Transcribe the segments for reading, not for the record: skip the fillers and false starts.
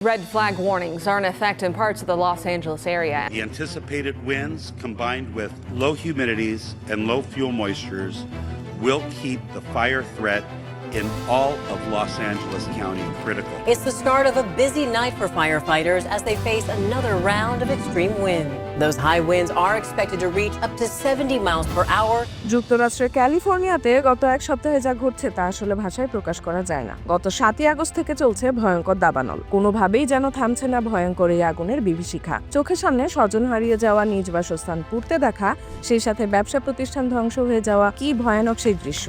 Red flag warnings are in effect in parts of the Los Angeles area. The anticipated winds combined with low humidities and low fuel moistures will keep the fire threat in all of Los Angeles County critical. It's the start of a busy night for firefighters as they face another round of extreme wind. Those high winds are expected to reach up to 70 miles per hour. যুক্তরাষ্ট্রের ক্যালিফোর্নিয়াতে গত এক সপ্তাহে যা ঘটছে তা আসলে ভাষায় প্রকাশ করা যায় না। গত 7ই আগস্ট থেকে চলছে ভয়ঙ্কর দাবানল। কোনোভাবেই যেন থামছে না ভয়ঙ্কর এই আগুনের বিভীষিকা। চোখের সামনে স্বজন হারিয়ে যাওয়া, নিজ বাসস্থান পুড়তে দেখা, সেই সাথে ব্যবসা প্রতিষ্ঠান ধ্বংস হয়ে যাওয়া, কি ভয়ানক সেই দৃশ্য।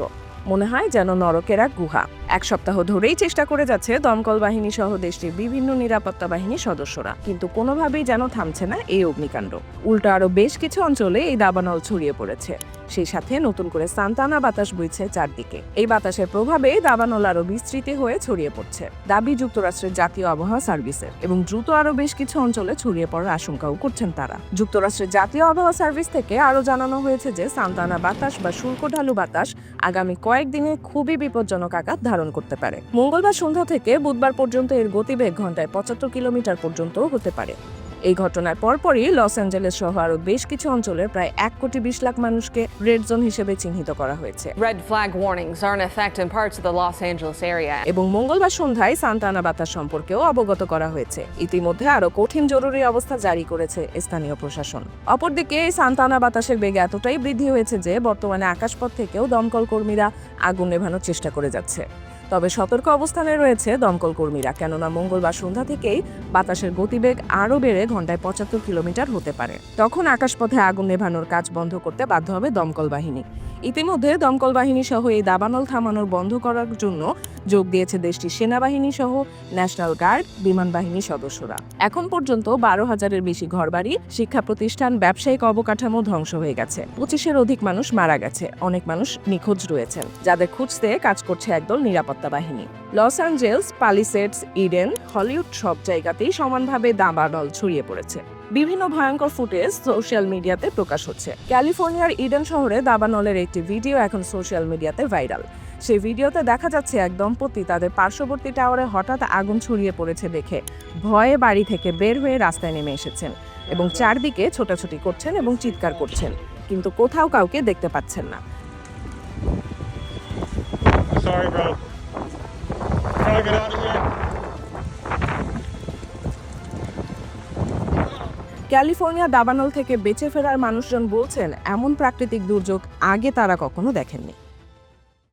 মনে হয় যেন নরকের এক গুহা। এক সপ্তাহ ধরেই চেষ্টা করে যাচ্ছে দমকল বাহিনী সহ দেশটির বিভিন্ন নিরাপত্তা বাহিনীর সদস্যরা, কিন্তু কোনোভাবেই যেন থামছে না এই অগ্নিকাণ্ড। উল্টো আরো বেশ কিছু অঞ্চলে এই দাবানল ছড়িয়ে পড়েছে। সেই সাথে নতুন করে সান্তা আনা বাতাস বইছে চারদিকে। এই বাতাসের প্রভাবে দাবানল আরো বিস্তৃতি হয়ে ছড়িয়ে পড়ছে। দাবি যুক্তরাষ্ট্রের জাতীয় আবহাওয়া সার্ভিসের, এবং দ্রুত আরো বেশ কিছু অঞ্চলে ছড়িয়ে পড়ার আশঙ্কাও করছেন তারা। যুক্তরাষ্ট্রের জাতীয় আবহাওয়া সার্ভিস থেকে আরো জানানো হয়েছে যে সান্তা আনা বাতাস বা শুল্ক ঢালু বাতাস আগামী কয়েকদিনে খুবই বিপজ্জনক আকার ধারণ করতে পারে। মঙ্গলবার সন্ধ্যা থেকে বুধবার পর্যন্ত এর গতিবেগ ঘন্টায় 75 কিলোমিটার পর্যন্ত হতে পারে। এই ঘটনার পরপরই লস অ্যাঞ্জেলেস সহ আরো বেশ কিছু অঞ্চলের প্রায় 1,20,00,000 মানুষকে রেড জোন হিসেবে চিহ্নিত করা হয়েছে। Red flag warnings are in effect in parts of the Los Angeles area. এবং মঙ্গলবার সন্ধ্যায় সান্তা আনা বাতাস সম্পর্কেও অবগত করা হয়েছে। ইতিমধ্যে আরো কঠিন জরুরি অবস্থা জারি করেছে স্থানীয় প্রশাসন। অপরদিকে এই সান্তা আনা বাতাসের বেগ এতটাই বৃদ্ধি হয়েছে যে বর্তমানে আকাশপথ থেকেও দমকল কর্মীরা আগুন নেভানোর চেষ্টা করে যাচ্ছে। তবে সতর্ক অবস্থানে রয়েছে দমকল কর্মীরা, কেননা মঙ্গলবার সন্ধ্যা থেকেই বাতাসের গতিবেগ আরও বেড়ে ঘন্টায় 75 কিলোমিটার হতে পারে। তখন আকাশপথে আগুন নেভানোর কাজ বন্ধ করতে বাধ্য হবে দমকল বাহিনী। ইতিমধ্যে দমকল বাহিনী সহ এই দাবানল থামানোর বন্ধ করার জন্য যোগ দিয়েছে দেশটির সেনাবাহিনী সহ ন্যাশনাল গার্ড, বিমান বাহিনীর সদস্যরা। এখন পর্যন্ত 12,000-এর বেশি ঘরবাড়ি, শিক্ষা প্রতিষ্ঠান, ব্যবসায়িক অবকাঠামো ধ্বংস হয়ে গেছে। 25-এর অধিক মানুষ মারা গেছে। অনেক মানুষ নিখোঁজ রয়েছেন, যাদের খুঁজতে কাজ করছে একদল নিরাপত্তা বাহিনী। Los Angeles, Palisades, Eden, Hollywood সব জায়গাতেই সমানভাবে দাবানল ছড়িয়ে পড়েছে। বিভিন্ন ভয়ঙ্কর ফুটেজ সোশ্যাল মিডিয়াতে প্রকাশ হচ্ছে। ক্যালিফোর্নিয়ার ইডেন শহরে দাবানলের একটি ভিডিও এখন সোশ্যাল মিডিয়াতে ভাইরাল। সেই ভিডিওতে দেখা যাচ্ছে এক দম্পতি তাদের পার্শ্ববর্তী টাওয়ারে হঠাৎ আগুন ছড়িয়ে পড়েছে দেখে ভয়ে বাড়ি থেকে বের হয়ে রাস্তায় নেমে এসেছেন এবং চারদিকে ছোটাছুটি করছেন এবং চিৎকার করছেন, কিন্তু কোথাও কাউকে দেখতে পাচ্ছেন না। Sorry, bro. Trying to get out of here. California দাবানল থেকে বেঁচে ফেরার মানুষজন বলছেন এমন প্রাকৃতিক দুর্যোগ আগে তারা কখনো দেখেননি।